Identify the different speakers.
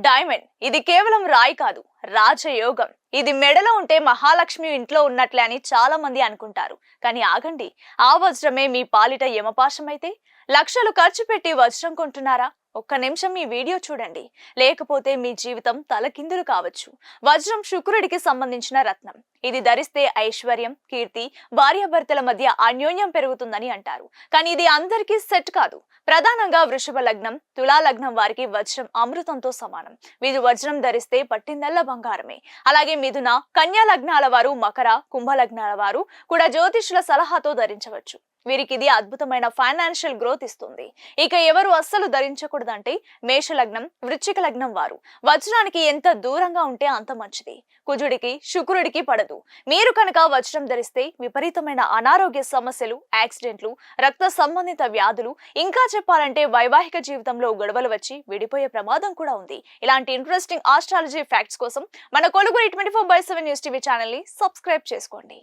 Speaker 1: Diamond ఇది కేవలం రాయి కాదు, రాజయోగం. ఇది మెడలో ఉంటే మహాలక్ష్మి ఇంట్లో ఉన్నట్లే అని చాలా మంది అనుకుంటారు. కానీ ఆగండి, ఆ వజ్రమే మీ పాలిట యమపాశమైతే లక్షలు ఖర్చు పెట్టి వజ్రం కొంటున్నారా? ఒక్క నిమిషం ఈ వీడియో చూడండి, లేకపోతే మీ జీవితం తలకిందులు కావచ్చు. వజ్రం శుక్రుడికి సంబంధించిన రత్నం. ఇది ధరిస్తే ఐశ్వర్యం, కీర్తి, భార్యాభర్తల మధ్య అన్యోన్యం పెరుగుతుందని అంటారు. కానీ ఇది అందరికీ సెట్ కాదు. ప్రధానంగా వృషభ లగ్నం, తులా లగ్నం వారికి వజ్రం అమృతంతో సమానం. వీరు వజ్రం ధరిస్తే పట్టిందల్లా బంగారమే. అలాగే మిథున, కన్యా లగ్నాల వారు, మకర, కుంభ లగ్నాల వారు కూడా జ్యోతిష్యుల సలహాతో ధరించవచ్చు. వీరికి ఇది అద్భుతమైన ఫైనాన్షియల్ గ్రోత్ ఇస్తుంది. ఇక ఎవరు అస్సలు ధరించకూడదంటే మేష లగ్నం, వృశ్చిక లగ్నం వారు. వజ్రానికి ఎంత దూరంగా ఉంటే అంత మంచిది. కుజుడికి, శుక్రుడికి పడదు. మీరు కనుక వజ్రం ధరిస్తే విపరీతమైన అనారోగ్య సమస్యలు, యాక్సిడెంట్లు, రక్త సంబంధిత వ్యాధులు, ఇంకా చెప్పాలంటే వైవాహిక జీవితంలో గొడవలు వచ్చి విడిపోయే ప్రమాదం కూడా ఉంది. ఇలాంటి ఇంట్రెస్టింగ్ ఆస్ట్రాలజీ ఫ్యాక్ట్స్ కోసం మన కొలుగురి 24/7 న్యూస్ టీవీ ఛానల్ ని సబ్స్క్రైబ్ చేసుకోండి.